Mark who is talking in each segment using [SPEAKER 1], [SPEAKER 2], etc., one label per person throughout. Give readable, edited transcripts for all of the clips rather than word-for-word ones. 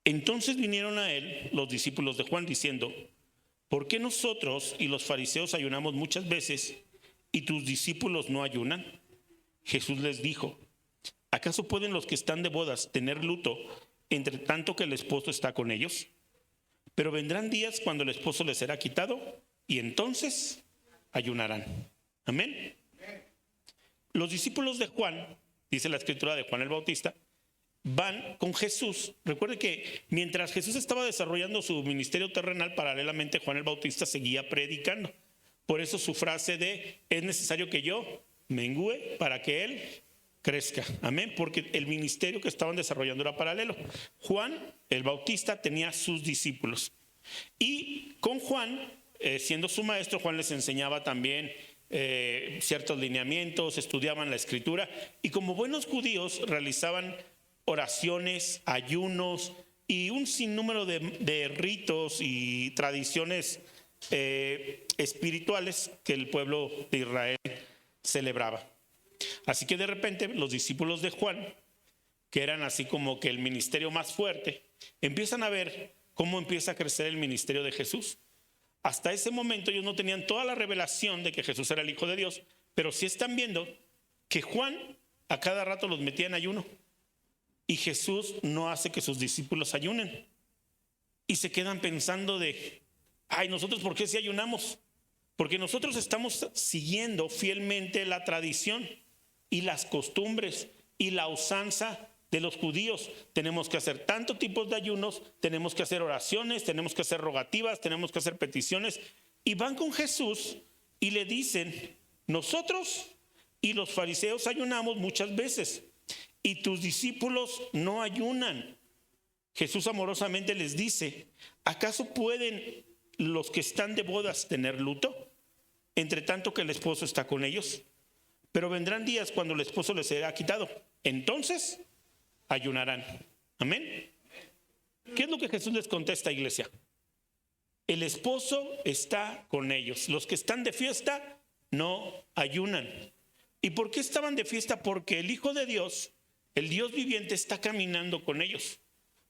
[SPEAKER 1] Entonces vinieron a él los discípulos de Juan diciendo: ¿por qué nosotros y los fariseos ayunamos muchas veces y tus discípulos no ayunan? Jesús les dijo: ¿acaso pueden los que están de bodas tener luto entre tanto que el esposo está con ellos? Pero vendrán días cuando el esposo les será quitado y entonces ayunarán. Amén. Los discípulos de Juan, dice la escritura de Juan el Bautista, van con Jesús. Recuerde que mientras Jesús estaba desarrollando su ministerio terrenal, paralelamente Juan el Bautista seguía predicando. Por eso su frase de: es necesario que yo mengüe para que él crezca. Amén. Porque el ministerio que estaban desarrollando era paralelo. Juan el Bautista tenía sus discípulos. Y con Juan, siendo su maestro, Juan les enseñaba también ciertos lineamientos, estudiaban la escritura. Y como buenos judíos realizaban oraciones, ayunos y un sinnúmero de ritos y tradiciones espirituales que el pueblo de Israel celebraba. Así que de repente los discípulos de Juan, que eran así como que el ministerio más fuerte, empiezan a ver cómo empieza a crecer el ministerio de Jesús. Hasta ese momento ellos no tenían toda la revelación de que Jesús era el Hijo de Dios, pero sí están viendo que Juan a cada rato los metía en ayuno. Y Jesús no hace que sus discípulos ayunen. Y se quedan pensando de: ay, ¿nosotros por qué si ayunamos? Porque nosotros estamos siguiendo fielmente la tradición y las costumbres y la usanza de los judíos. Tenemos que hacer tantos tipos de ayunos, tenemos que hacer oraciones, tenemos que hacer rogativas, tenemos que hacer peticiones. Y van con Jesús y le dicen: nosotros y los fariseos ayunamos muchas veces y tus discípulos no ayunan. Jesús amorosamente les dice: ¿acaso pueden los que están de bodas tener luto entre tanto que el esposo está con ellos? Pero vendrán días cuando el esposo les será quitado, entonces ayunarán. Amén. ¿Qué es lo que Jesús les contesta, iglesia? El esposo está con ellos. Los que están de fiesta no ayunan. ¿Y por qué estaban de fiesta? Porque el Hijo de Dios, el Dios viviente, está caminando con ellos.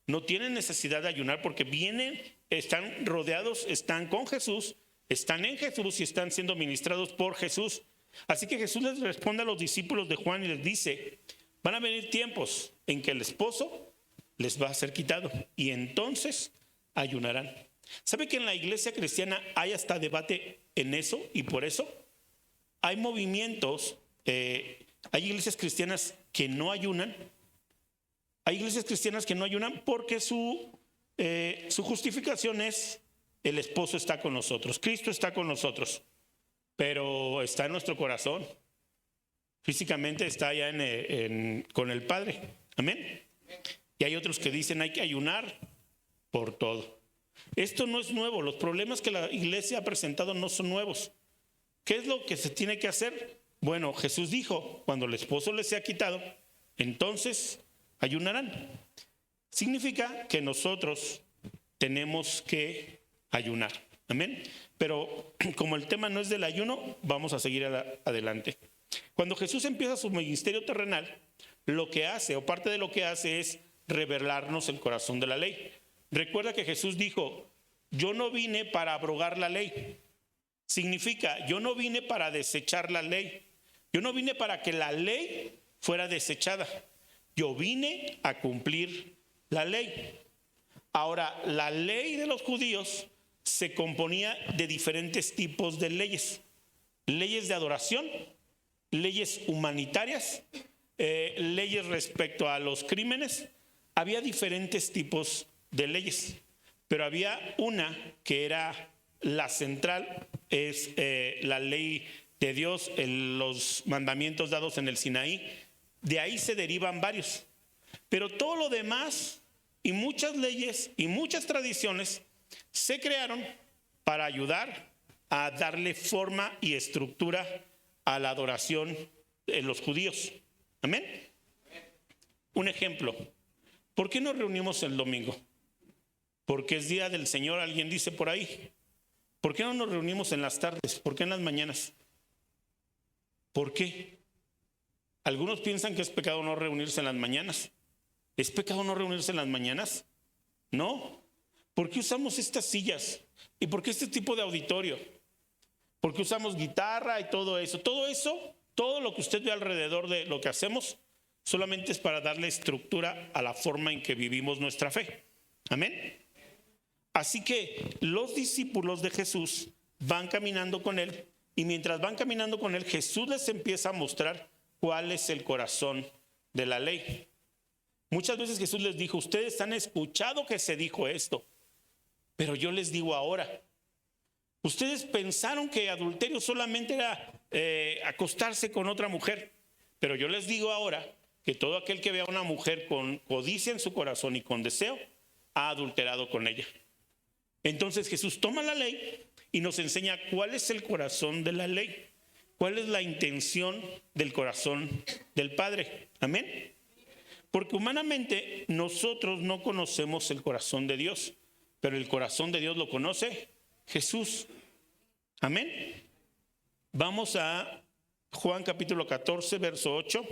[SPEAKER 1] No tienen necesidad de ayunar porque vienen, están rodeados, están con Jesús, están en Jesús y están siendo ministrados por Jesús. Así que Jesús les responde a los discípulos de Juan y les dice: van a venir tiempos en que el esposo les va a ser quitado y entonces ayunarán. ¿Sabe que en la iglesia cristiana hay hasta debate en eso? Y por eso hay movimientos, hay iglesias cristianas que no ayunan. Hay iglesias cristianas que no ayunan porque su justificación es: el esposo está con nosotros, Cristo está con nosotros, pero está en nuestro corazón. Físicamente está allá con el Padre. Amén. Y hay otros que dicen: hay que ayunar por todo. Esto no es nuevo. Los problemas que la iglesia ha presentado no son nuevos. ¿Qué es lo que se tiene que hacer? Bueno, Jesús dijo: cuando el esposo les sea quitado, entonces ayunarán. Significa que nosotros tenemos que ayunar. Amén. Pero como el tema no es del ayuno, vamos a seguir adelante. Cuando Jesús empieza su ministerio terrenal, lo que hace, o parte de lo que hace, es revelarnos el corazón de la ley. Recuerda que Jesús dijo: yo no vine para abrogar la ley. Significa, yo no vine para desechar la ley. Yo no vine para que la ley fuera desechada. Yo vine a cumplir la ley. Ahora, la ley de los judíos se componía de diferentes tipos de leyes. Leyes de adoración, leyes humanitarias, leyes respecto a los crímenes. Había diferentes tipos de leyes, pero había una que era la central, es la ley de Dios, los mandamientos dados en el Sinaí. De ahí se derivan varios, pero todo lo demás y muchas leyes y muchas tradiciones se crearon para ayudar a darle forma y estructura a la adoración de los judíos. Amén. Un ejemplo: ¿por qué nos reunimos el domingo? Porque es día del Señor, alguien dice por ahí. ¿Por qué no nos reunimos en las tardes? ¿Por qué en las mañanas? ¿Por qué? Algunos piensan que es pecado no reunirse en las mañanas. ¿Es pecado no reunirse en las mañanas? No. ¿Por qué usamos estas sillas? ¿Y por qué este tipo de auditorio? ¿Por qué usamos guitarra y todo eso? Todo lo que usted ve alrededor de lo que hacemos, solamente es para darle estructura a la forma en que vivimos nuestra fe. Amén. Así que los discípulos de Jesús van caminando con él, y mientras van caminando con él, Jesús les empieza a mostrar cuál es el corazón de la ley. Muchas veces Jesús les dijo: ustedes han escuchado que se dijo esto, pero yo les digo ahora. Ustedes pensaron que adulterio solamente era acostarse con otra mujer, pero yo les digo ahora que todo aquel que vea a una mujer con codicia en su corazón y con deseo, ha adulterado con ella. Entonces Jesús toma la ley y nos enseña cuál es el corazón de la ley, cuál es la intención del corazón del Padre. Amén. Porque humanamente nosotros no conocemos el corazón de Dios, pero el corazón de Dios lo conoce Jesús. Amén. Vamos a Juan capítulo 14, verso 8.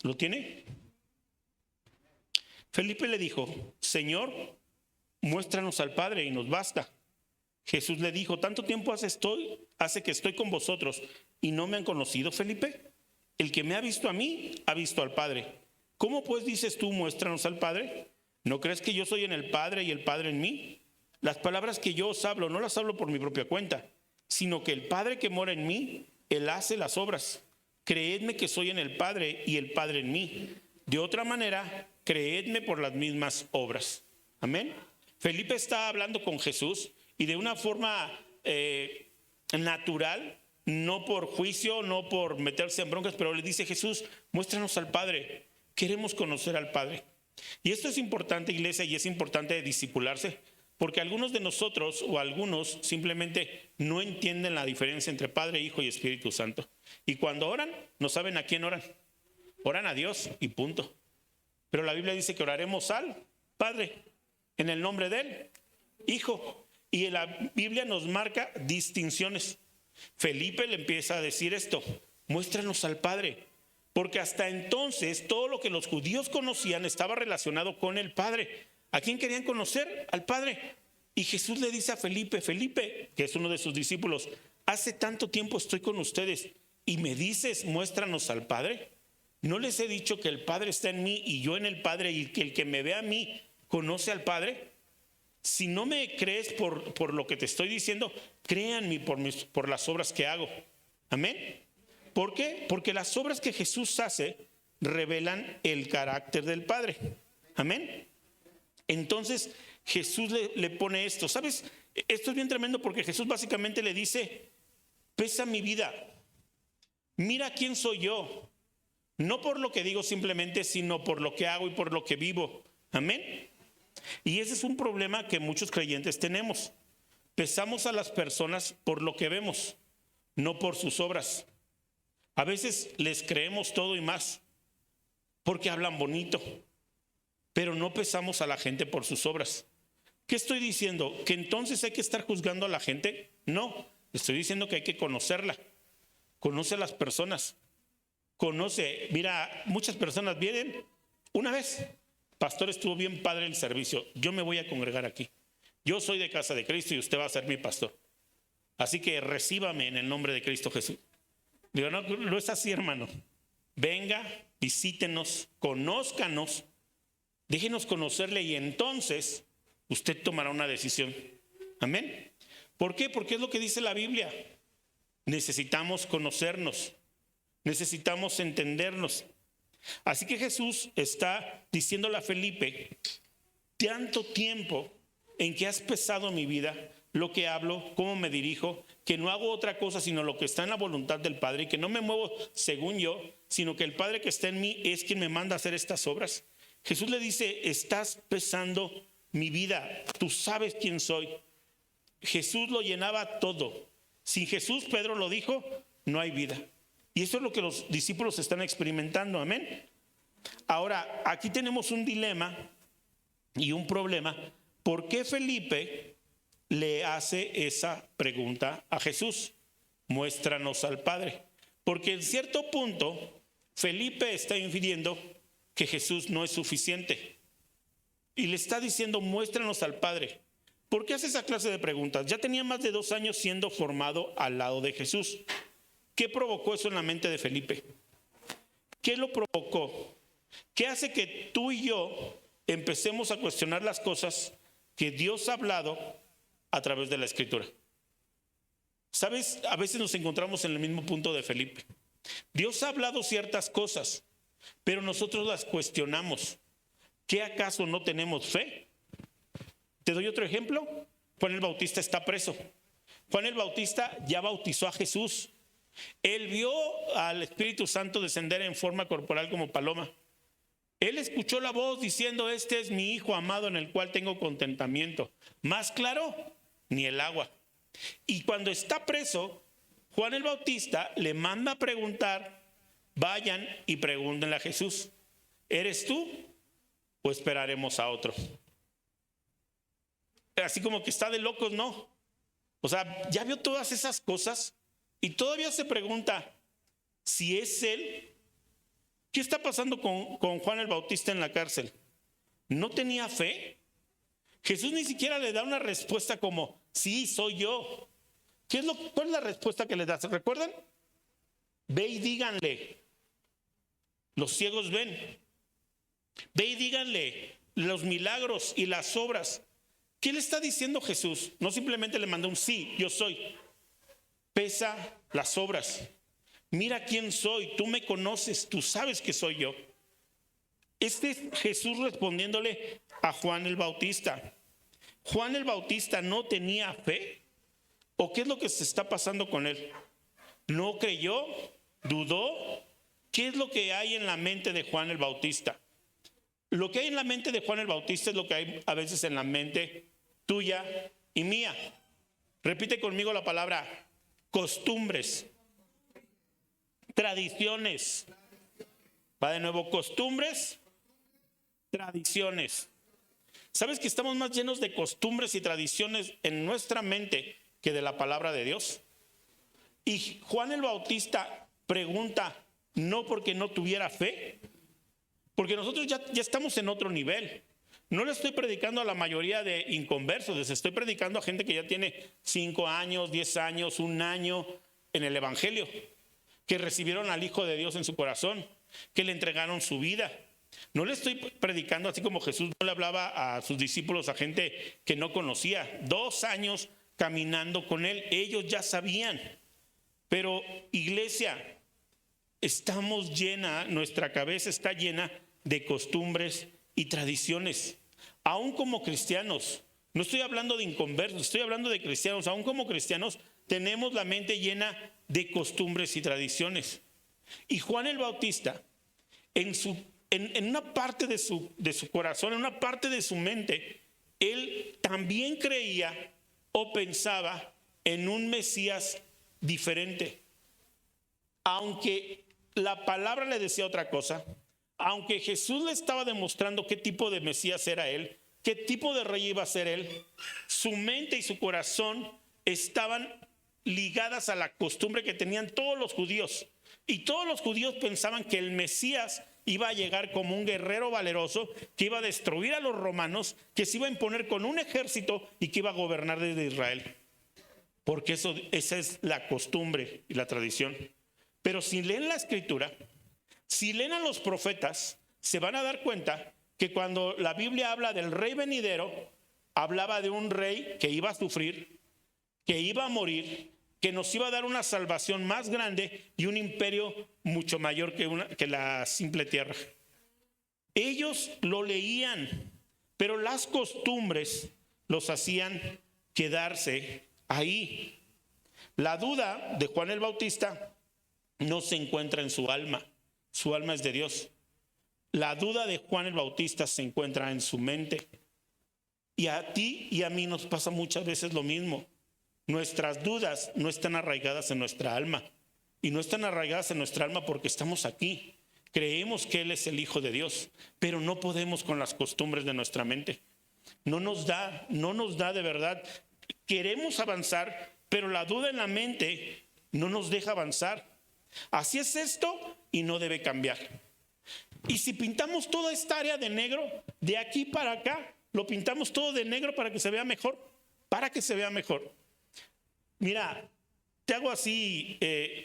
[SPEAKER 1] ¿Lo tiene? Felipe le dijo: Señor, muéstranos al Padre y nos basta. Jesús le dijo: ¿tanto tiempo hace que estoy con vosotros y no me han conocido, Felipe? El que me ha visto a mí, ha visto al Padre. ¿Cómo pues dices tú, muéstranos al Padre? ¿No crees que yo soy en el Padre y el Padre en mí? Las palabras que yo os hablo, no las hablo por mi propia cuenta, sino que el Padre que mora en mí, Él hace las obras. Creedme que soy en el Padre y el Padre en mí. De otra manera, creedme por las mismas obras. Amén. Felipe está hablando con Jesús, y de una forma natural, no por juicio, no por meterse en broncas, pero le dice: Jesús, muéstranos al Padre. Queremos conocer al Padre. Y esto es importante, iglesia, y es importante discipularse, porque algunos de nosotros o algunos simplemente no entienden la diferencia entre Padre, Hijo y Espíritu Santo. Y cuando oran, no saben a quién oran. Oran a Dios y punto. Pero la Biblia dice que oraremos al Padre en el nombre del Hijo. Y la Biblia nos marca distinciones. Felipe le empieza a decir esto: muéstranos al Padre. Porque hasta entonces todo lo que los judíos conocían estaba relacionado con el Padre. ¿A quién querían conocer? Al Padre. Y Jesús le dice a Felipe, que es uno de sus discípulos: hace tanto tiempo estoy con ustedes y me dices, muéstranos al Padre. ¿No les he dicho que el Padre está en mí y yo en el Padre, y que el que me ve a mí conoce al Padre? Si no me crees por lo que te estoy diciendo, créanme por las obras que hago. Amén. ¿Por qué? Porque las obras que Jesús hace revelan el carácter del Padre. Amén. Entonces Jesús le pone esto. ¿Sabes? Esto es bien tremendo, porque Jesús básicamente le dice: pesa mi vida, mira quién soy yo. No por lo que digo simplemente, sino por lo que hago y por lo que vivo. Amén. Y ese es un problema que muchos creyentes tenemos. Pesamos a las personas por lo que vemos, no por sus obras. A veces les creemos todo y más porque hablan bonito, pero no pesamos a la gente por sus obras. ¿Qué estoy diciendo? ¿Que entonces hay que estar juzgando a la gente? No, estoy diciendo que hay que conocerla. Conoce a las personas. Mira, muchas personas vienen una vez: pastor, estuvo bien padre el servicio, yo me voy a congregar aquí. Yo soy de Casa de Cristo y usted va a ser mi pastor. Así que recíbame en el nombre de Cristo Jesús. Digo, no es así, hermano. Venga, visítenos, conózcanos, déjenos conocerle, y entonces usted tomará una decisión. Amén. ¿Por qué? Porque es lo que dice la Biblia. Necesitamos conocernos, necesitamos entendernos. Así que Jesús está diciéndole a Felipe: tanto tiempo en que has pesado mi vida, lo que hablo, cómo me dirijo, que no hago otra cosa sino lo que está en la voluntad del Padre, y que no me muevo según yo, sino que el Padre que está en mí es quien me manda a hacer estas obras. Jesús le dice: estás pesando mi vida, tú sabes quién soy. Jesús lo llenaba todo. Sin Jesús, Pedro lo dijo, no hay vida. Y eso es lo que los discípulos están experimentando. Amén. Ahora, aquí tenemos un dilema y un problema. ¿Por qué Felipe le hace esa pregunta a Jesús? Muéstranos al Padre. Porque en cierto punto, Felipe está infiriendo que Jesús no es suficiente. Y le está diciendo, muéstranos al Padre. ¿Por qué hace esa clase de preguntas? Ya tenía más de 2 años siendo formado al lado de Jesús. ¿Qué provocó eso en la mente de Felipe? ¿Qué lo provocó? ¿Qué hace que tú y yo empecemos a cuestionar las cosas que Dios ha hablado a través de la Escritura? ¿Sabes? A veces nos encontramos en el mismo punto de Felipe. Dios ha hablado ciertas cosas, pero nosotros las cuestionamos. ¿Qué acaso no tenemos fe? Te doy otro ejemplo. Juan el Bautista está preso. Juan el Bautista ya bautizó a Jesús. Él vio al Espíritu Santo descender en forma corporal como paloma. Él escuchó la voz diciendo, este es mi Hijo amado en el cual tengo contentamiento. Más claro, ni el agua. Y cuando está preso, Juan el Bautista le manda a preguntar, vayan y pregúntenle a Jesús, ¿eres tú o esperaremos a otro? Así como que está de locos, ¿no? O sea, ya vio todas esas cosas y todavía se pregunta si es él. ¿Qué está pasando con Juan el Bautista en la cárcel? ¿No tenía fe? Jesús ni siquiera le da una respuesta como, sí, soy yo. ¿Cuál es la respuesta que le da? ¿Se recuerdan? Ve y díganle, los ciegos ven. Ve y díganle los milagros y las obras. ¿Qué le está diciendo Jesús? No simplemente le mandó un sí, yo soy. Pesa las obras. Mira quién soy, tú me conoces, tú sabes que soy yo. Este es Jesús respondiéndole a Juan el Bautista. ¿Juan el Bautista no tenía fe? ¿O qué es lo que se está pasando con él? ¿No creyó? ¿Dudó? ¿Qué es lo que hay en la mente de Juan el Bautista? Lo que hay en la mente de Juan el Bautista es lo que hay a veces en la mente tuya y mía. Repite conmigo la palabra costumbres, tradiciones. Va de nuevo, costumbres, tradiciones. ¿Sabes que estamos más llenos de costumbres y tradiciones en nuestra mente que de la palabra de Dios? Y Juan el Bautista pregunta, no porque no tuviera fe, porque nosotros ya estamos en otro nivel. No le estoy predicando a la mayoría de inconversos, les estoy predicando a gente que ya tiene 5 años, 10 años, 1 año en el Evangelio, que recibieron al Hijo de Dios en su corazón, que le entregaron su vida. No le estoy predicando así como Jesús no le hablaba a sus discípulos, a gente que no conocía. 2 años caminando con él, ellos ya sabían. Pero iglesia, nuestra cabeza está llena de costumbres y tradiciones. Aún como cristianos, no estoy hablando de inconversos, estoy hablando de cristianos. Aún como cristianos tenemos la mente llena de costumbres y tradiciones. Y Juan el Bautista, en una parte de su corazón, en una parte de su mente, él también creía o pensaba en un Mesías diferente. Aunque la palabra le decía otra cosa, aunque Jesús le estaba demostrando qué tipo de Mesías era él, qué tipo de rey iba a ser él, su mente y su corazón estaban ligadas a la costumbre que tenían todos los judíos. Y todos los judíos pensaban que el Mesías iba a llegar como un guerrero valeroso, que iba a destruir a los romanos, que se iba a imponer con un ejército y que iba a gobernar desde Israel. Porque esa es la costumbre y la tradición. Pero si leen la Escritura, si leen a los profetas, se van a dar cuenta que cuando la Biblia habla del rey venidero, hablaba de un rey que iba a sufrir, que iba a morir, que nos iba a dar una salvación más grande y un imperio mucho mayor que la simple tierra. Ellos lo leían, pero las costumbres los hacían quedarse ahí. La duda de Juan el Bautista no se encuentra en su alma es de Dios. La duda de Juan el Bautista se encuentra en su mente. Y a ti y a mí nos pasa muchas veces lo mismo. Nuestras dudas no están arraigadas en nuestra alma. Y no están arraigadas en nuestra alma porque estamos aquí. Creemos que Él es el Hijo de Dios, pero no podemos con las costumbres de nuestra mente. No nos da de verdad. Queremos avanzar, pero la duda en la mente no nos deja avanzar. Así es esto y no debe cambiar. Y si pintamos toda esta área de negro, de aquí para acá, lo pintamos todo de negro para que se vea mejor, Mira, te hago así,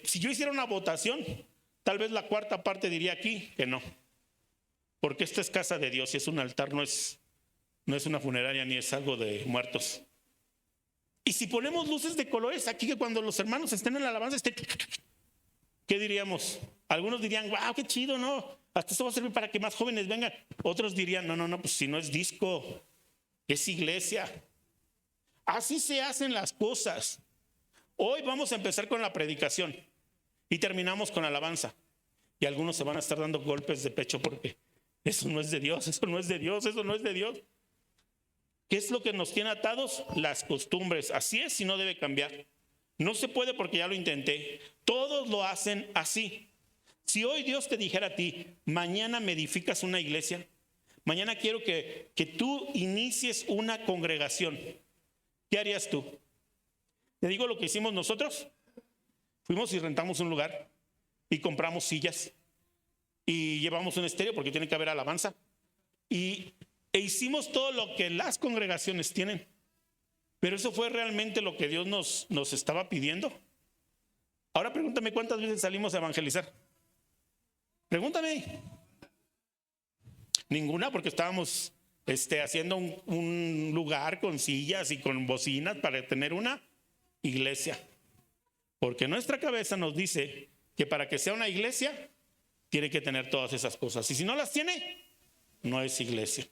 [SPEAKER 1] si yo hiciera una votación, tal vez la cuarta parte diría aquí que no. Porque esta es casa de Dios y es un altar, no es una funeraria ni es algo de muertos. Y si ponemos luces de colores aquí, que cuando los hermanos estén en la alabanza, ¿qué diríamos? Algunos dirían, wow, qué chido, ¿no? Hasta esto va a servir para que más jóvenes vengan. Otros dirían, no, pues si no es disco, es iglesia. Así se hacen las cosas. Hoy vamos a empezar con la predicación y terminamos con alabanza. Y algunos se van a estar dando golpes de pecho porque eso no es de Dios, eso no es de Dios, eso no es de Dios. ¿Qué es lo que nos tiene atados? Las costumbres. Así es y no debe cambiar. No se puede porque ya lo intenté. Todos lo hacen así. Si hoy Dios te dijera a ti, mañana me edificas una iglesia, mañana quiero que tú inicies una congregación, ¿qué harías tú? ¿Te digo lo que hicimos nosotros? Fuimos y rentamos un lugar y compramos sillas y llevamos un estéreo porque tiene que haber alabanza e hicimos todo lo que las congregaciones tienen. Pero eso fue realmente lo que Dios nos estaba pidiendo. Ahora pregúntame cuántas veces salimos a evangelizar. Pregúntame. Ninguna, porque estábamos haciendo un lugar con sillas y con bocinas para tener una iglesia. Porque nuestra cabeza nos dice que para que sea una iglesia tiene que tener todas esas cosas. Y si no las tiene, no es iglesia.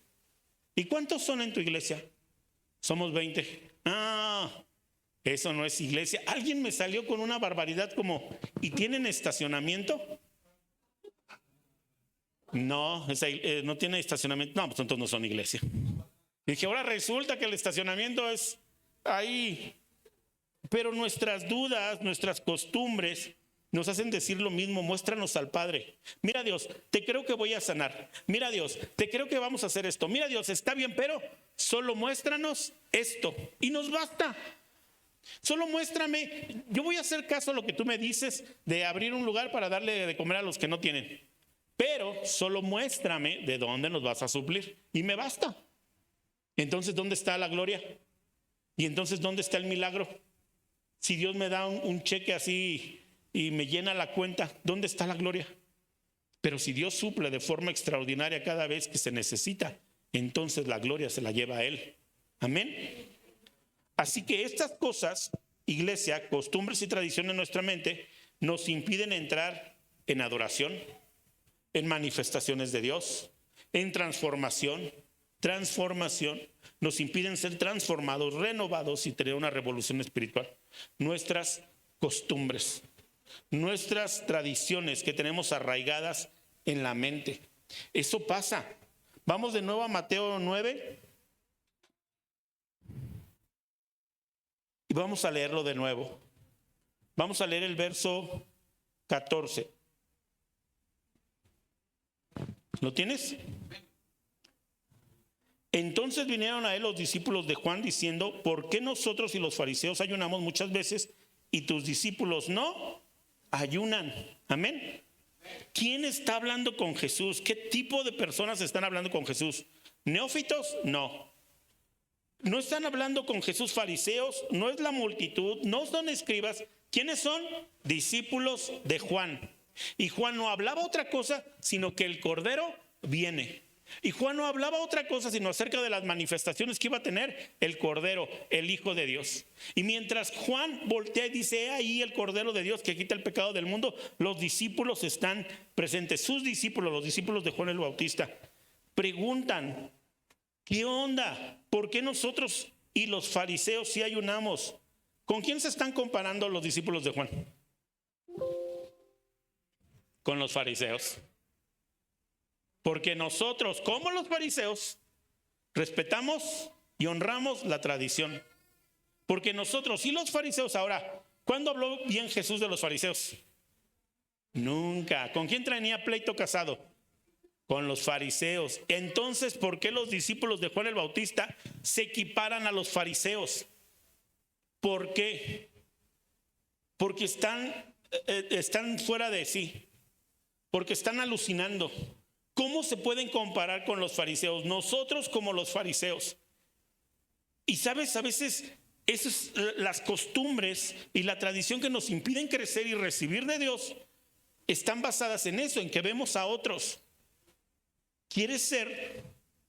[SPEAKER 1] ¿Y cuántos son en tu iglesia? Somos 20. Eso no es iglesia. Alguien me salió con una barbaridad como, ¿y tienen estacionamiento? No, no tiene estacionamiento. No, pues entonces no son iglesia. Y dije, ahora resulta que el estacionamiento es ahí. Pero nuestras dudas, nuestras costumbres nos hacen decir lo mismo. Muéstranos al Padre. Mira, Dios, te creo que voy a sanar. Mira, Dios, te creo que vamos a hacer esto. Mira, Dios, está bien, pero solo muéstranos esto. Y nos basta. Solo muéstrame. Yo voy a hacer caso a lo que tú me dices de abrir un lugar para darle de comer a los que no tienen. Pero solo muéstrame de dónde nos vas a suplir. Y me basta. Entonces, ¿dónde está la gloria? Y entonces, ¿dónde está el milagro? Si Dios me da un cheque así y me llena la cuenta, ¿dónde está la gloria? Pero si Dios suple de forma extraordinaria cada vez que se necesita, entonces la gloria se la lleva a Él. Amén. Así que estas cosas, iglesia, costumbres y tradiciones en nuestra mente, nos impiden entrar en adoración, en manifestaciones de Dios, en transformación, nos impiden ser transformados, renovados y tener una revolución espiritual. Nuestras costumbres, nuestras tradiciones que tenemos arraigadas en la mente. Eso pasa. Vamos de nuevo a Mateo 9 y vamos a leerlo de nuevo. Vamos a leer el verso 14. ¿Lo tienes? Entonces vinieron a él los discípulos de Juan diciendo, ¿por qué nosotros y los fariseos ayunamos muchas veces y tus discípulos no ayunan? Amén. ¿Quién está hablando con Jesús? ¿Qué tipo de personas están hablando con Jesús? ¿Neófitos? No. No están hablando con Jesús fariseos, no es la multitud, no son escribas. ¿Quiénes son? Discípulos de Juan. Y Juan no hablaba otra cosa, sino que el Cordero viene. Y Juan no hablaba otra cosa, sino acerca de las manifestaciones que iba a tener el Cordero, el Hijo de Dios. Y mientras Juan voltea y dice, he ahí el Cordero de Dios que quita el pecado del mundo, los discípulos están presentes. Sus discípulos, los discípulos de Juan el Bautista, preguntan, ¿qué onda? ¿Por qué nosotros y los fariseos sí ayunamos? ¿Con quién se están comparando los discípulos de Juan? Con los fariseos. Porque nosotros, como los fariseos, respetamos y honramos la tradición. Porque nosotros y los fariseos, ahora, ¿cuándo habló bien Jesús de los fariseos? Nunca. ¿Con quién tenía pleito casado? Con los fariseos. Entonces, ¿por qué los discípulos de Juan el Bautista se equiparan a los fariseos? ¿Por qué? Porque están están fuera de sí, porque están alucinando. ¿Cómo se pueden comparar con los fariseos? Nosotros como los fariseos. Y sabes, a veces esas, las costumbres y la tradición que nos impiden crecer y recibir de Dios están basadas en eso, en que vemos a otros. ¿Quieres ser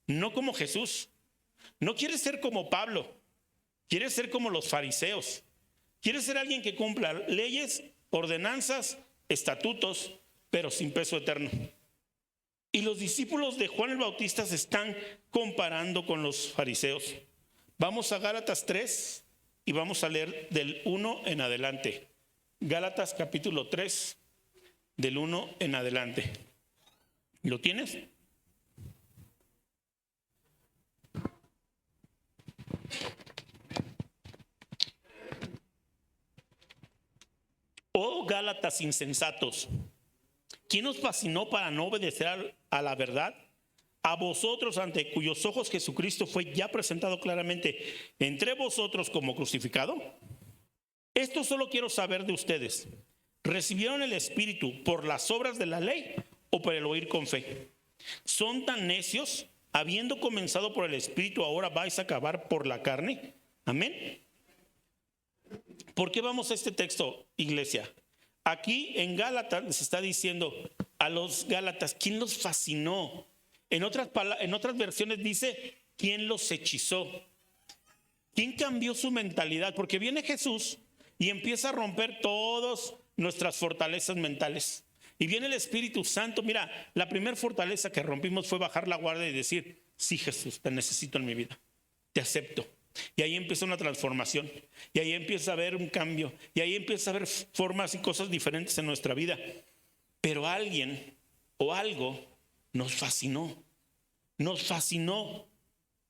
[SPEAKER 1] no como Jesús? No quieres ser como Pablo. Quieres ser como los fariseos. Quieres ser alguien que cumpla leyes, ordenanzas, estatutos, pero sin peso eterno. Y los discípulos de Juan el Bautista se están comparando con los fariseos. Vamos a Gálatas 3 y vamos a leer del 1 en adelante. Gálatas capítulo 3, del 1 en adelante. ¿Lo tienes? Oh Gálatas insensatos, ¿quién os fascinó para no obedecer a la verdad? A vosotros, ante cuyos ojos Jesucristo fue ya presentado claramente entre vosotros como crucificado. Esto solo quiero saber de ustedes. ¿Recibieron el Espíritu por las obras de la ley o por el oír con fe? ¿Son tan necios? Habiendo comenzado por el Espíritu, ahora vais a acabar por la carne. Amén. ¿Por qué vamos a este texto, iglesia? Aquí en Gálatas les está diciendo a los Gálatas, ¿quién los fascinó? En otras versiones dice, ¿quién los hechizó? ¿Quién cambió su mentalidad? Porque viene Jesús y empieza a romper todas nuestras fortalezas mentales. Y viene el Espíritu Santo. Mira, la primera fortaleza que rompimos fue bajar la guardia y decir, sí, Jesús, te necesito en mi vida, te acepto. Y ahí empieza una transformación, y ahí empieza a haber un cambio, y ahí empieza a haber formas y cosas diferentes en nuestra vida. Pero alguien o algo nos fascinó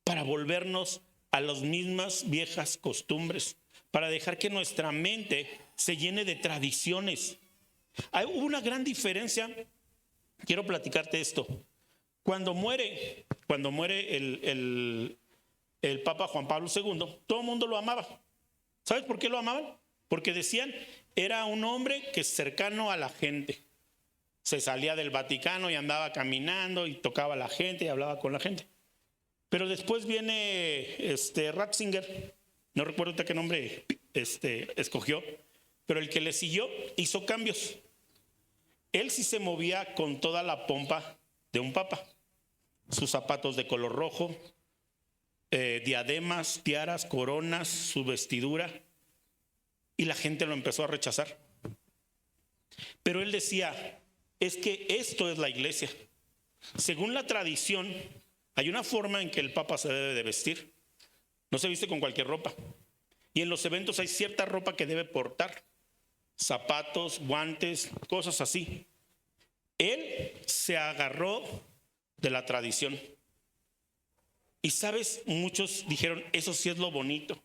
[SPEAKER 1] para volvernos a las mismas viejas costumbres, para dejar que nuestra mente se llene de tradiciones. Hubo una gran diferencia, quiero platicarte esto. Cuando muere el Papa Juan Pablo II, todo el mundo lo amaba. ¿Sabes por qué lo amaban? Porque decían, era un hombre que es cercano a la gente. Se salía del Vaticano y andaba caminando y tocaba a la gente y hablaba con la gente. Pero después viene Ratzinger, no recuerdo qué nombre escogió, pero el que le siguió hizo cambios. Él sí se movía con toda la pompa de un papa. Sus zapatos de color rojo, diademas, tiaras, coronas, su vestidura, y la gente lo empezó a rechazar. Pero él decía, es que esto es la iglesia. Según la tradición, hay una forma en que el papa se debe de vestir. No se viste con cualquier ropa. Y en los eventos hay cierta ropa que debe portar. Zapatos, guantes, cosas así. Él se agarró de la tradición. Y sabes, muchos dijeron, eso sí es lo bonito.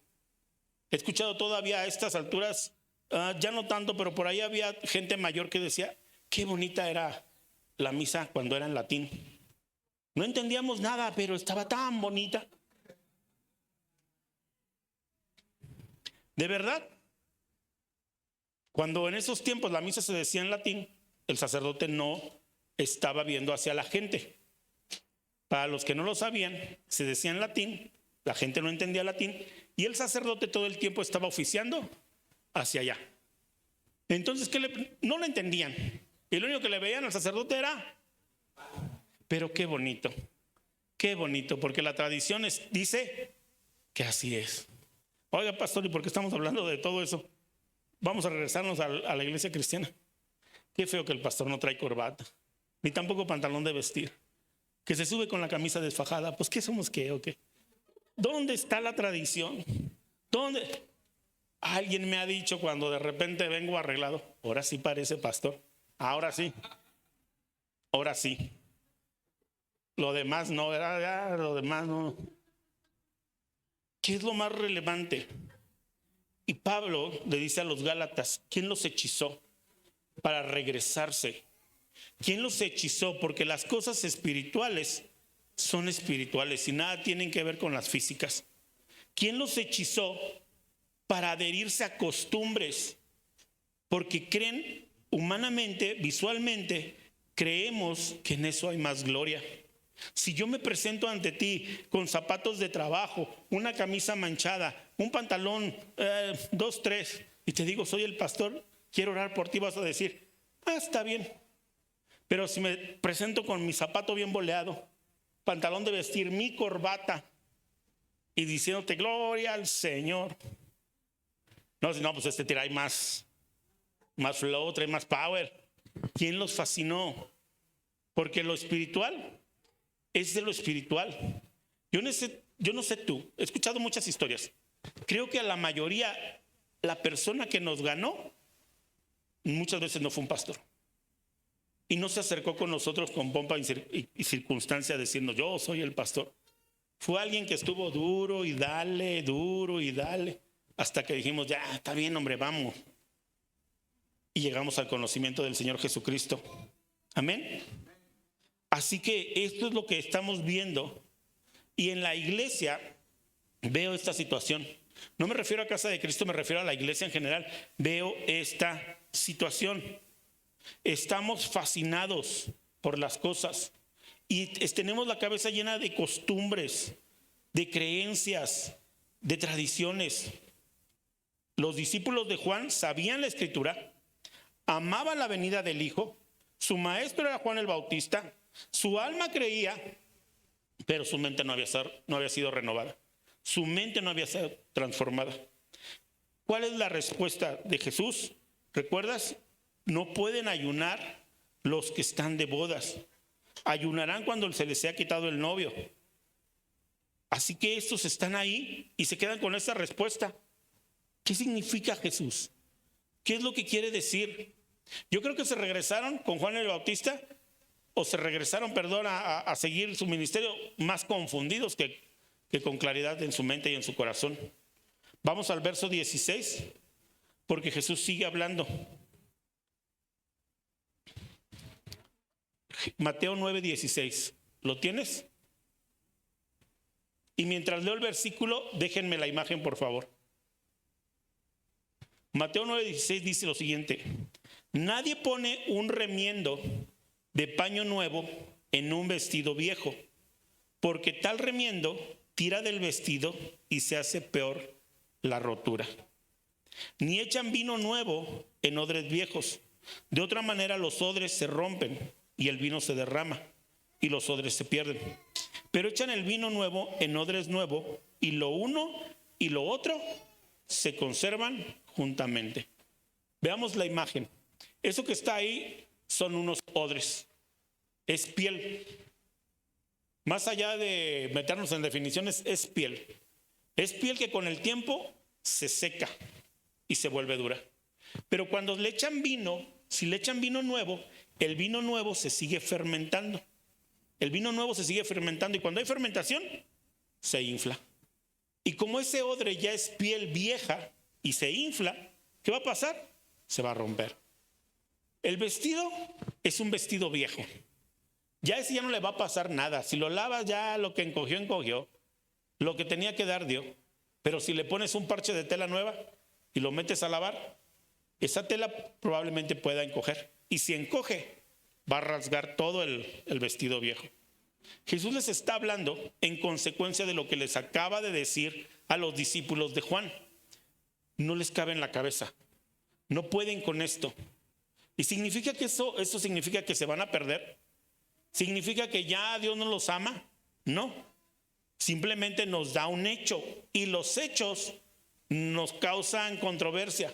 [SPEAKER 1] He escuchado todavía a estas alturas, ya no tanto, pero por ahí había gente mayor que decía, qué bonita era la misa cuando era en latín. No entendíamos nada, pero estaba tan bonita. De verdad, cuando en esos tiempos la misa se decía en latín, el sacerdote no estaba viendo hacia la gente. Para los que no lo sabían, se decía en latín, la gente no entendía latín, y el sacerdote todo el tiempo estaba oficiando hacia allá. Entonces, no lo entendían. Y lo único que le veían al sacerdote era, pero qué bonito, porque la tradición dice que así es. Oiga, pastor, ¿y por qué estamos hablando de todo eso? Vamos a regresarnos a la iglesia cristiana. Qué feo que el pastor no trae corbata, ni tampoco pantalón de vestir, que se sube con la camisa desfajada. Pues, ¿qué somos qué o qué? ¿Dónde está la tradición? ¿Dónde? Alguien me ha dicho cuando de repente vengo arreglado, ahora sí parece pastor, ahora sí. Lo demás no, ¿verdad? Lo demás no. ¿Qué es lo más relevante? Y Pablo le dice a los Gálatas, ¿quién los hechizó para regresarse? ¿Quién los hechizó? Porque las cosas espirituales son espirituales y nada tienen que ver con las físicas. ¿Quién los hechizó para adherirse a costumbres? porque creen humanamente, visualmente, creemos que en eso hay más gloria. Si yo me presento ante ti con zapatos de trabajo, una camisa manchada, un pantalón 2, 3, y te digo, soy el pastor, quiero orar por ti, vas a decir, está bien. Pero si me presento con mi zapato bien boleado, pantalón de vestir, mi corbata, y diciéndote gloria al Señor, no, pues este trae más flow, trae más power. ¿Quién los fascinó? Porque lo espiritual es de lo espiritual. Yo no sé tú, he escuchado muchas historias. Creo que a la mayoría, la persona que nos ganó, muchas veces no fue un pastor. Y no se acercó con nosotros con pompa y circunstancia a decirnos, yo soy el pastor. Fue alguien que estuvo duro y dale, hasta que dijimos, ya, está bien, hombre, vamos. Y llegamos al conocimiento del Señor Jesucristo. Amén. Así que esto es lo que estamos viendo. Y en la iglesia veo esta situación. No me refiero a Casa de Cristo, me refiero a la iglesia en general. Veo esta situación. Estamos fascinados por las cosas. Y tenemos la cabeza llena de costumbres, de creencias, de tradiciones. Los discípulos de Juan sabían la Escritura, amaban la venida del Hijo, su maestro era Juan el Bautista, su alma creía, pero su mente no había sido renovada, su mente no había sido transformada. ¿Cuál es la respuesta de Jesús? ¿Recuerdas? No pueden ayunar los que están de bodas. Ayunarán cuando se les sea quitado el novio. Así que estos están ahí y se quedan con esa respuesta. ¿Qué significa Jesús? ¿Qué es lo que quiere decir? Yo creo que se regresaron con Juan el Bautista, o se regresaron, a seguir su ministerio más confundidos que con claridad en su mente y en su corazón. Vamos al verso 16, porque Jesús sigue hablando. Mateo 9:16. ¿Lo tienes? Y mientras leo el versículo, déjenme la imagen, por favor. Mateo 9:16 dice lo siguiente: nadie pone un remiendo de paño nuevo en un vestido viejo, porque tal remiendo tira del vestido y se hace peor la rotura. Ni echan vino nuevo en odres viejos. De otra manera los odres se rompen y el vino se derrama y los odres se pierden. Pero echan el vino nuevo en odres nuevos y lo uno y lo otro se conservan juntamente. Veamos la imagen. Eso que está ahí son unos odres. Es piel. Más allá de meternos en definiciones, es piel. Es piel que con el tiempo se seca y se vuelve dura. Pero cuando le echan vino, si le echan vino nuevo, el vino nuevo se sigue fermentando. El vino nuevo se sigue fermentando y cuando hay fermentación, se infla. Y como ese odre ya es piel vieja y se infla, ¿qué va a pasar? Se va a romper. El vestido es un vestido viejo. Ya ese ya no le va a pasar nada. Si lo lavas ya lo que encogió, encogió. Lo que tenía que dar dio. Pero si le pones un parche de tela nueva y lo metes a lavar, esa tela probablemente pueda encoger. Y si encoge, va a rasgar todo el vestido viejo. Jesús les está hablando en consecuencia de lo que les acaba de decir a los discípulos de Juan. No les cabe en la cabeza. No pueden con esto. ¿Y significa que eso significa que se van a perder? ¿Significa que ya Dios no los ama? No. Simplemente nos da un hecho y los hechos nos causan controversia.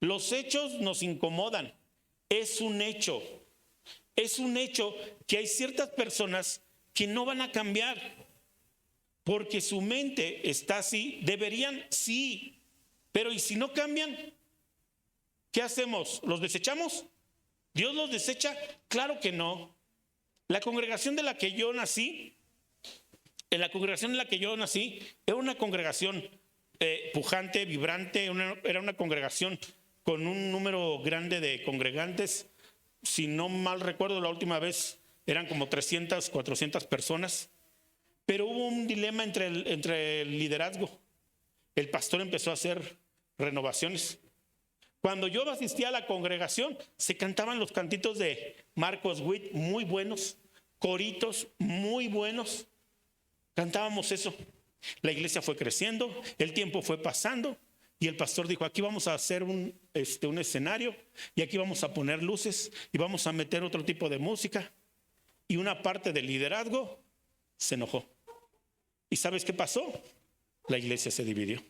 [SPEAKER 1] Los hechos nos incomodan. Es un hecho. Es un hecho que hay ciertas personas que no van a cambiar porque su mente está así. Deberían, sí, pero ¿y si no cambian? ¿Qué hacemos? ¿Los desechamos? ¿Dios los desecha? Claro que no. La congregación de la que yo nací, era una congregación pujante, vibrante, era una congregación con un número grande de congregantes. Si no mal recuerdo, la última vez eran como 300, 400 personas. Pero hubo un dilema entre el liderazgo. El pastor empezó a hacer renovaciones. Cuando yo asistía a la congregación, se cantaban los cantitos de Marcos Witt, muy buenos, coritos muy buenos. Cantábamos eso. La iglesia fue creciendo, el tiempo fue pasando y el pastor dijo, aquí vamos a hacer un escenario y aquí vamos a poner luces y vamos a meter otro tipo de música. Y una parte del liderazgo se enojó. ¿Y sabes qué pasó? La iglesia se dividió.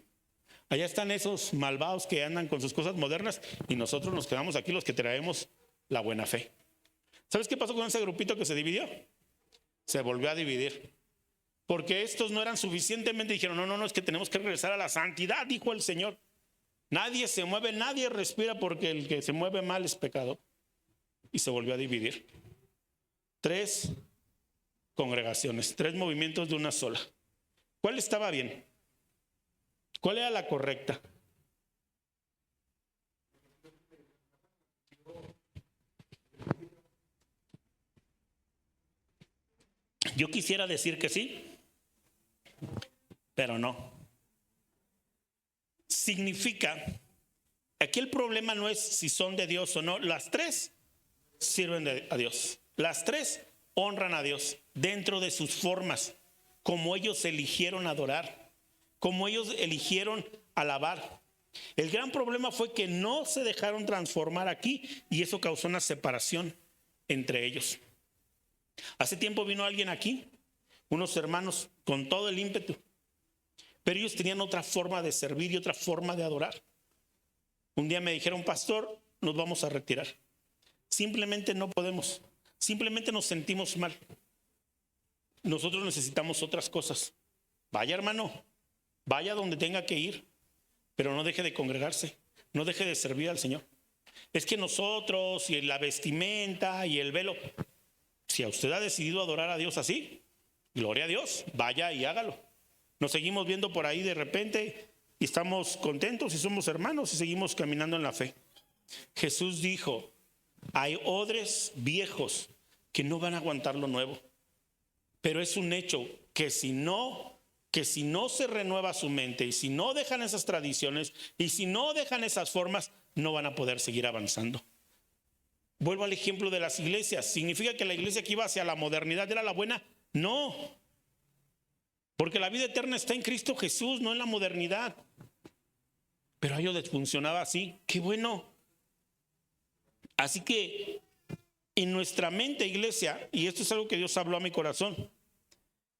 [SPEAKER 1] Allá están esos malvados que andan con sus cosas modernas y nosotros nos quedamos aquí los que traemos la buena fe. ¿Sabes qué pasó con ese grupito que se dividió? Se volvió a dividir. Porque estos no eran suficientemente, dijeron, no, es que tenemos que regresar a la santidad, dijo el Señor. Nadie se mueve, nadie respira porque el que se mueve mal es pecado. Y se volvió a dividir. 3 congregaciones, 3 movimientos de una sola. ¿Cuál estaba bien? ¿Cuál era la correcta? Yo quisiera decir que sí, pero no. Significa, aquí el problema no es si son de Dios o no. Las 3 sirven a Dios. Las 3 honran a Dios dentro de sus formas, como ellos eligieron adorar, como ellos eligieron alabar. El gran problema fue que no se dejaron transformar aquí y eso causó una separación entre ellos. Hace tiempo vino alguien aquí, unos hermanos con todo el ímpetu, pero ellos tenían otra forma de servir y otra forma de adorar. Un día me dijeron, pastor, nos vamos a retirar. Simplemente no podemos, simplemente nos sentimos mal. Nosotros necesitamos otras cosas. Vaya, hermano, vaya donde tenga que ir, pero no deje de congregarse, no deje de servir al Señor. Es que nosotros y la vestimenta y el velo, si a usted ha decidido adorar a Dios así, gloria a Dios, vaya y hágalo. Nos seguimos viendo por ahí de repente y estamos contentos y somos hermanos y seguimos caminando en la fe. Jesús dijo, hay odres viejos que no van a aguantar lo nuevo, pero es un hecho que si no se renueva su mente y si no dejan esas tradiciones y si no dejan esas formas, no van a poder seguir avanzando. Vuelvo al ejemplo de las iglesias. ¿Significa que la iglesia que iba hacia la modernidad era la buena? No. Porque la vida eterna está en Cristo Jesús, no en la modernidad. Pero a ellos les funcionaba así. ¡Qué bueno! Así que en nuestra mente, iglesia, y esto es algo que Dios habló a mi corazón,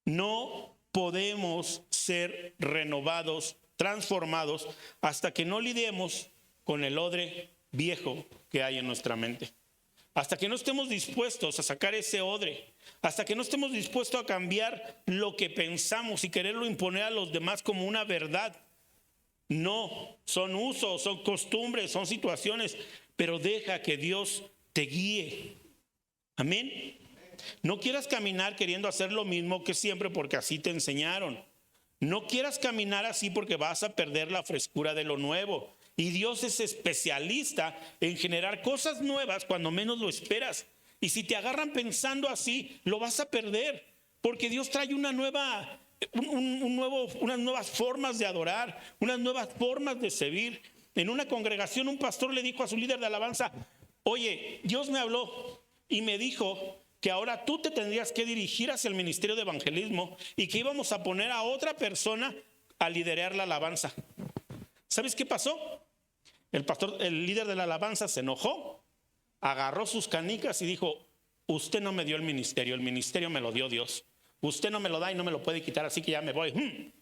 [SPEAKER 1] no podemos ser renovados, transformados, hasta que no lidiemos con el odre viejo que hay en nuestra mente. Hasta que no estemos dispuestos a sacar ese odre, hasta que no estemos dispuestos a cambiar lo que pensamos y quererlo imponer a los demás como una verdad. No, son usos, son costumbres, son situaciones, pero deja que Dios te guíe. Amén. No quieras caminar queriendo hacer lo mismo que siempre porque así te enseñaron. No quieras caminar así porque vas a perder la frescura de lo nuevo. Y Dios es especialista en generar cosas nuevas cuando menos lo esperas. Y si te agarran pensando así, lo vas a perder. Porque Dios trae unas nuevas formas de adorar, unas nuevas formas de servir. En una congregación un pastor le dijo a su líder de alabanza, oye, Dios me habló y me dijo que ahora tú te tendrías que dirigir hacia el ministerio de evangelismo y que íbamos a poner a otra persona a liderar la alabanza. ¿Sabes qué pasó? El líder de la alabanza se enojó, agarró sus canicas y dijo, usted no me dio el ministerio me lo dio Dios. Usted no me lo da y no me lo puede quitar, así que ya me voy.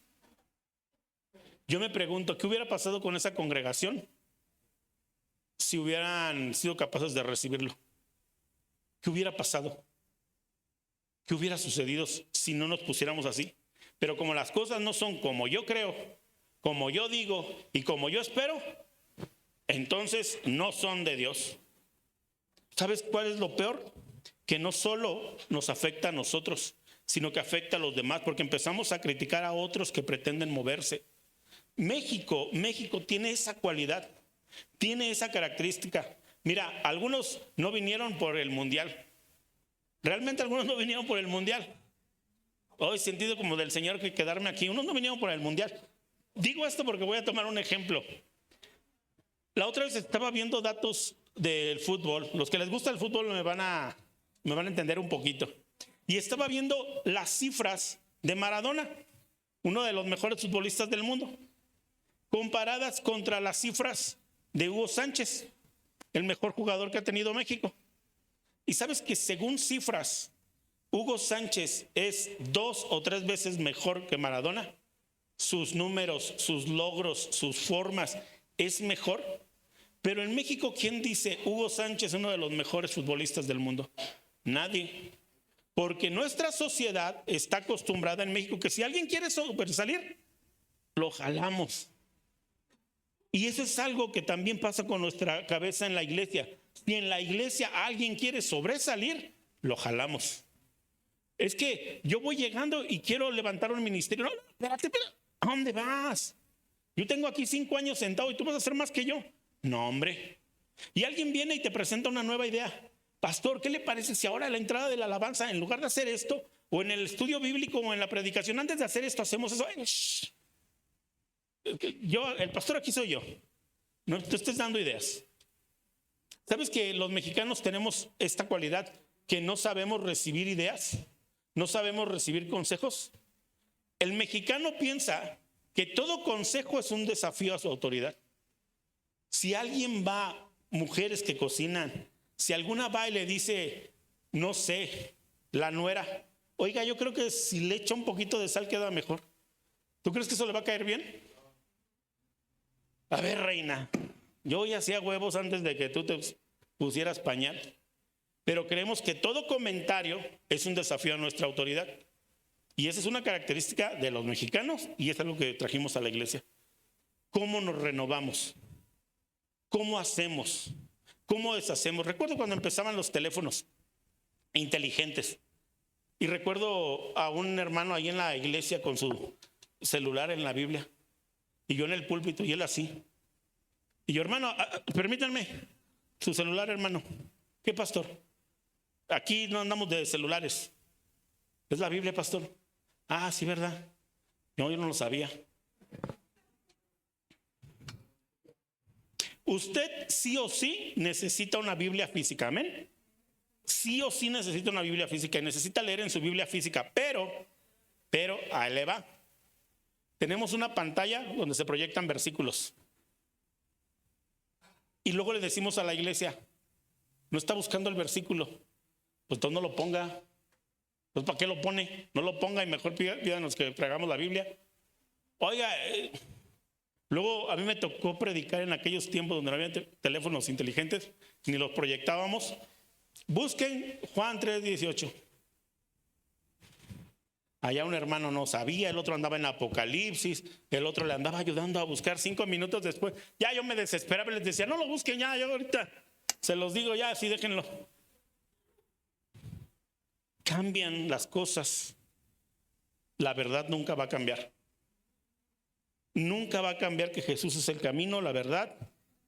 [SPEAKER 1] Yo me pregunto, ¿qué hubiera pasado con esa congregación si hubieran sido capaces de recibirlo? ¿Qué hubiera pasado? ¿Qué hubiera sucedido si no nos pusiéramos así? Pero como las cosas no son como yo creo, como yo digo y como yo espero, entonces no son de Dios. ¿Sabes cuál es lo peor? Que no solo nos afecta a nosotros, sino que afecta a los demás, porque empezamos a criticar a otros que pretenden moverse. México tiene esa cualidad, tiene esa característica. Mira, algunos no vinieron por el mundial. Realmente algunos no vinieron por el mundial. Hoy sentido como del Señor que quedarme aquí. Unos no vinieron por el mundial. Digo esto porque voy a tomar un ejemplo. La otra vez estaba viendo datos del fútbol. Los que les gusta el fútbol me van a entender un poquito. Y estaba viendo las cifras de Maradona, uno de los mejores futbolistas del mundo, comparadas contra las cifras de Hugo Sánchez, el mejor jugador que ha tenido México. Y sabes que según cifras, Hugo Sánchez es 2 o 3 veces mejor que Maradona. Sus números, sus logros, sus formas, es mejor. Pero en México, ¿quién dice Hugo Sánchez es uno de los mejores futbolistas del mundo? Nadie. Porque nuestra sociedad está acostumbrada en México que si alguien quiere sobresalir, lo jalamos. Y eso es algo que también pasa con nuestra cabeza en la iglesia. Si en la iglesia alguien quiere sobresalir, lo jalamos. Es que yo voy llegando y quiero levantar un ministerio. No, espérate. ¿A dónde vas? Yo tengo aquí 5 años sentado y tú vas a hacer más que yo. No, hombre. Y alguien viene y te presenta una nueva idea. Pastor, ¿qué le parece si ahora a la entrada de la alabanza, en lugar de hacer esto, o en el estudio bíblico o en la predicación, antes de hacer esto, hacemos eso? Yo, el pastor aquí soy yo. No te estés dando ideas. ¿Sabes que los mexicanos tenemos esta cualidad que no sabemos recibir ideas? ¿No sabemos recibir consejos? El mexicano piensa que todo consejo es un desafío a su autoridad. Si alguien va, mujeres que cocinan, si alguna va y le dice, no sé, la nuera, oiga, yo creo que si le echa un poquito de sal queda mejor. ¿Tú crees que eso le va a caer bien? A ver, reina, yo ya hacía huevos antes de que tú te pusieras pañal, pero creemos que todo comentario es un desafío a nuestra autoridad. Y esa es una característica de los mexicanos y es algo que trajimos a la iglesia. ¿Cómo nos renovamos? ¿Cómo hacemos? ¿Cómo deshacemos? Recuerdo cuando empezaban los teléfonos inteligentes y recuerdo a un hermano ahí en la iglesia con su celular en la Biblia y yo en el púlpito y él así. Y yo, hermano, permítanme, su celular, hermano. ¿Qué, pastor? Aquí no andamos de celulares. Es la Biblia, pastor. Ah, sí, ¿verdad? No, yo no lo sabía. Usted sí o sí necesita una Biblia física, amén. Sí o sí necesita una Biblia física y necesita leer en su Biblia física, pero ahí le va. Tenemos una pantalla donde se proyectan versículos. Y luego le decimos a la iglesia, no está buscando el versículo, pues entonces no lo ponga. Pues ¿para qué lo pone? No lo ponga y mejor pídanos que tragamos la Biblia. Oiga, luego a mí me tocó predicar en aquellos tiempos donde no había teléfonos inteligentes, ni los proyectábamos. Busquen Juan 3:18. Allá un hermano no sabía, el otro andaba en Apocalipsis, el otro le andaba ayudando a buscar. 5 minutos después, ya yo me desesperaba y les decía, no lo busquen ya, yo ahorita se los digo ya, así déjenlo. Cambian las cosas. La verdad nunca va a cambiar. Nunca va a cambiar que Jesús es el camino, la verdad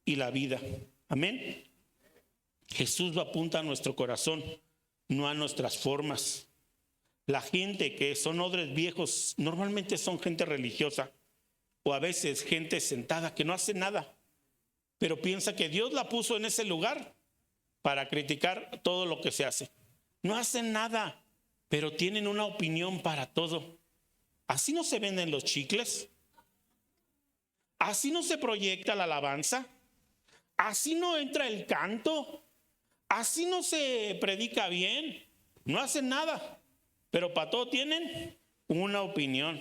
[SPEAKER 1] y la vida. Amén. Jesús apunta a nuestro corazón, no a nuestras formas. La gente que son odres viejos normalmente son gente religiosa o a veces gente sentada que no hace nada, pero piensa que Dios la puso en ese lugar para criticar todo lo que se hace. No hacen nada, pero tienen una opinión para todo. Así no se venden los chicles. Así no se proyecta la alabanza. Así no entra el canto. Así no se predica bien. No hacen nada, pero para todo tienen una opinión.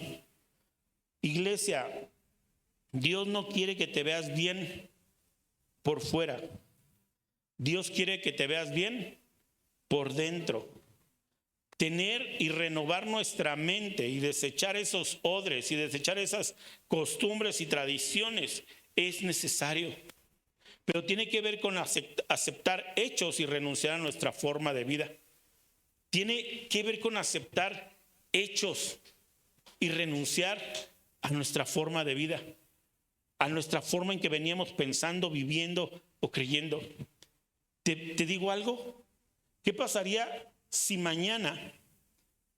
[SPEAKER 1] Iglesia, Dios no quiere que te veas bien por fuera. Dios quiere que te veas bien por dentro. Tener y renovar nuestra mente y desechar esos odres y desechar esas costumbres y tradiciones es necesario. Pero tiene que ver con aceptar hechos y renunciar a nuestra forma de vida. Tiene que ver con aceptar hechos y renunciar a nuestra forma de vida, a nuestra forma en que veníamos pensando, viviendo o creyendo. ¿Te digo algo? ¿Qué pasaría si mañana,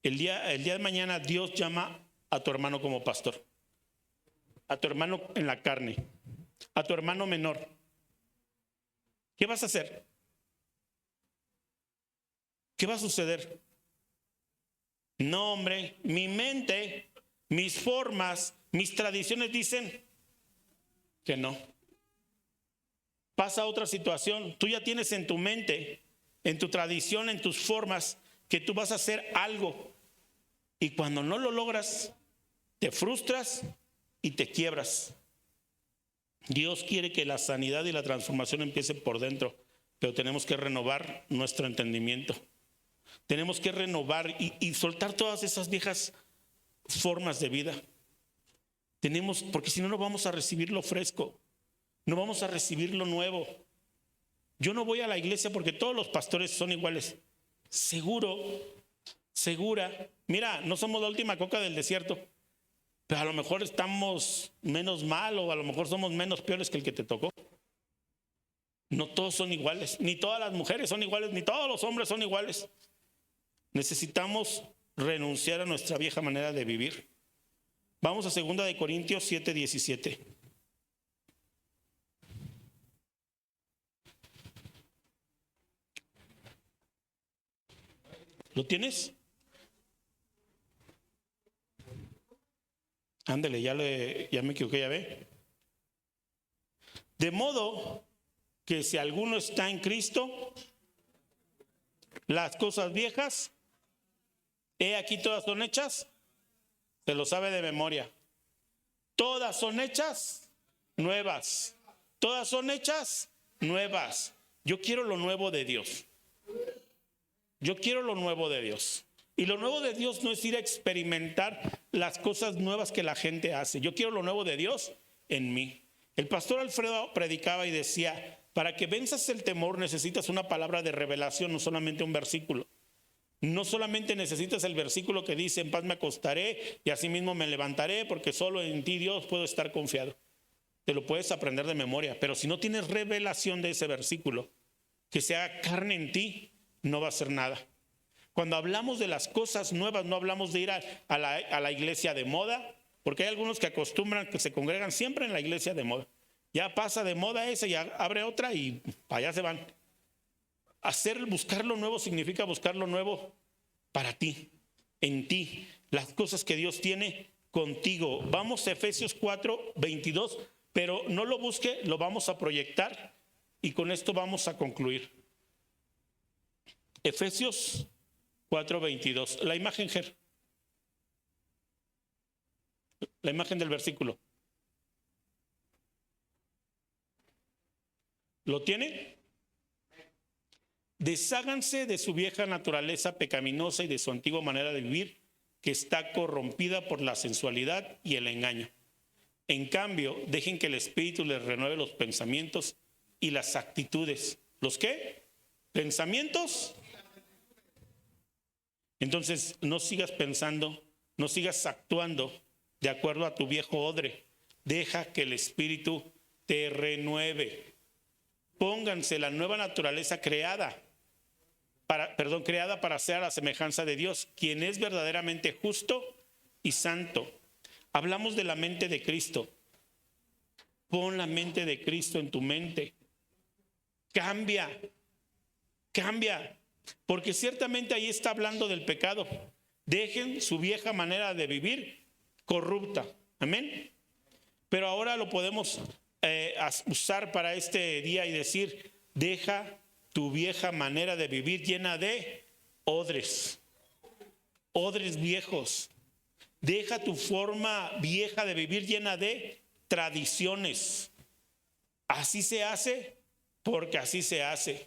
[SPEAKER 1] el día de mañana, Dios llama a tu hermano como pastor? A tu hermano en la carne, a tu hermano menor, ¿Qué vas a hacer? ¿Qué va a suceder? No, hombre, mi mente, mis formas, mis tradiciones dicen que no. Pasa otra situación. Tú ya tienes en tu mente, en tu tradición, en tus formas, que tú vas a hacer algo. Y cuando no lo logras, te frustras y te quiebras. Dios quiere que la sanidad y la transformación empiece por dentro, pero tenemos que renovar nuestro entendimiento. Tenemos que renovar y soltar todas esas viejas formas de vida. Porque si no, no vamos a recibir lo fresco, no vamos a recibir lo nuevo. Yo no voy a la iglesia porque todos los pastores son iguales. Segura. Mira, no somos la última coca del desierto, pero a lo mejor estamos menos mal o a lo mejor somos menos peores que el que te tocó. No todos son iguales, ni todas las mujeres son iguales, ni todos los hombres son iguales. Necesitamos renunciar a nuestra vieja manera de vivir. Vamos a 2 de Corintios 7:17. ¿Lo tienes? Ándale, ya me equivoqué, ya ve. De modo que si alguno está en Cristo, las cosas viejas, he aquí todas son hechas, se lo sabe de memoria. Todas son hechas nuevas. Todas son hechas nuevas. Yo quiero lo nuevo de Dios. Yo quiero lo nuevo de Dios. Y lo nuevo de Dios no es ir a experimentar las cosas nuevas que la gente hace. Yo quiero lo nuevo de Dios en mí. El pastor Alfredo predicaba y decía, para que venzas el temor necesitas una palabra de revelación, no solamente un versículo. No solamente necesitas el versículo que dice, en paz me acostaré y asimismo me levantaré, porque solo en ti, Dios, puedo estar confiado. Te lo puedes aprender de memoria, pero si no tienes revelación de ese versículo, que sea carne en ti, no va a ser nada. Cuando hablamos de las cosas nuevas, no hablamos de ir a la iglesia de moda, porque hay algunos que acostumbran, que se congregan siempre en la iglesia de moda. Ya pasa de moda esa, ya abre otra y para allá se van. Buscar lo nuevo significa buscar lo nuevo para ti, en ti, las cosas que Dios tiene contigo. Vamos a Efesios 4:22, pero no lo busque, lo vamos a proyectar y con esto vamos a concluir. Efesios 4:22, la imagen, Ger. La imagen del versículo. ¿Lo tiene? Desháganse de su vieja naturaleza pecaminosa y de su antigua manera de vivir, que está corrompida por la sensualidad y el engaño. En cambio, dejen que el Espíritu les renueve los pensamientos y las actitudes. ¿Los qué? ¿Pensamientos? Entonces, no sigas pensando, no sigas actuando de acuerdo a tu viejo odre. Deja que el Espíritu te renueve. Pónganse la nueva naturaleza creada para ser a la semejanza de Dios, quien es verdaderamente justo y santo. Hablamos de la mente de Cristo. Pon la mente de Cristo en tu mente. Cambia. Porque ciertamente ahí está hablando del pecado. Dejen su vieja manera de vivir corrupta. Amén. Pero ahora lo podemos usar para este día y decir, deja tu vieja manera de vivir llena de odres viejos. Deja tu forma vieja de vivir llena de tradiciones. Así se hace porque así se hace.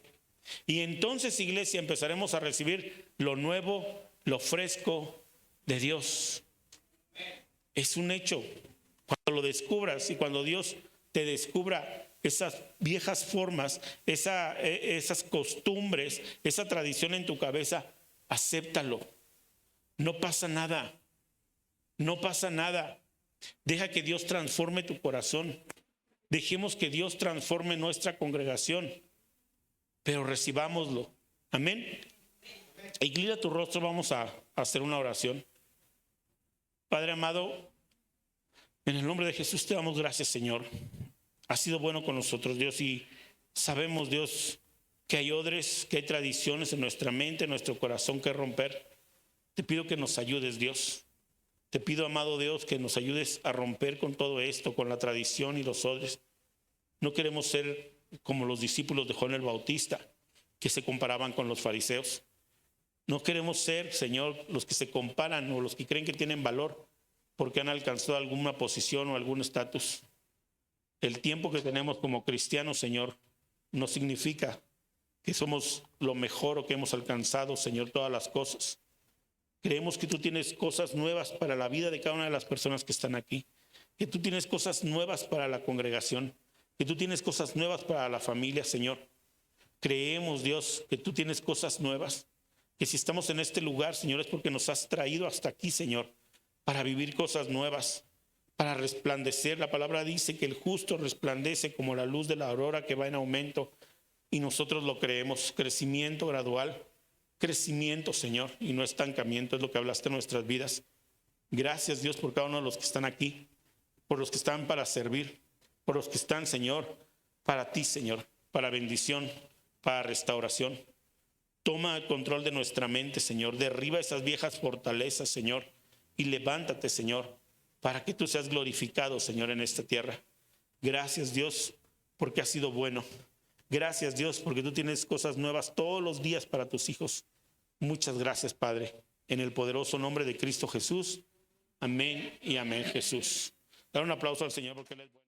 [SPEAKER 1] Y entonces, iglesia, empezaremos a recibir lo nuevo, lo fresco de Dios. Es un hecho. Cuando lo descubras y cuando Dios te descubra esas viejas formas, esas costumbres, esa tradición en tu cabeza, acéptalo. No pasa nada. No pasa nada. Deja que Dios transforme tu corazón. Dejemos que Dios transforme nuestra congregación. Pero recibámoslo. Amén. Inclina tu rostro, vamos a hacer una oración. Padre amado, en el nombre de Jesús te damos gracias, Señor. Has sido bueno con nosotros, Dios, y Sabemos, Dios, que hay odres, que hay tradiciones en nuestra mente, en nuestro corazón que romper. Te pido que nos ayudes, Dios. Te pido, amado Dios, que nos ayudes a romper con todo esto, con la tradición y los odres. No queremos ser como los discípulos de Juan el Bautista, que se comparaban con los fariseos. No queremos ser, Señor, los que se comparan o los que creen que tienen valor porque han alcanzado alguna posición o algún estatus. El tiempo que tenemos como cristianos, Señor, no significa que somos lo mejor o que hemos alcanzado, Señor, todas las cosas. Creemos que tú tienes cosas nuevas para la vida de cada una de las personas que están aquí, que tú tienes cosas nuevas para la congregación, que tú tienes cosas nuevas para la familia, Señor. Creemos, Dios, que tú tienes cosas nuevas, que si estamos en este lugar, Señor, es porque nos has traído hasta aquí, Señor, para vivir cosas nuevas, para resplandecer. La palabra dice que el justo resplandece como la luz de la aurora que va en aumento, y nosotros lo creemos. Crecimiento gradual, crecimiento, Señor, y no estancamiento, es lo que hablaste en nuestras vidas. Gracias, Dios, por cada uno de los que están aquí, por los que están para servir, por los que están, Señor, para ti, Señor, para bendición, para restauración. Toma el control de nuestra mente, Señor. Derriba esas viejas fortalezas, Señor, y levántate, Señor, para que tú seas glorificado, Señor, en esta tierra. Gracias, Dios, porque has sido bueno. Gracias, Dios, porque tú tienes cosas nuevas todos los días para tus hijos. Muchas gracias, Padre, en el poderoso nombre de Cristo Jesús. Amén y amén, Jesús. Dar un aplauso al Señor porque Él es bueno.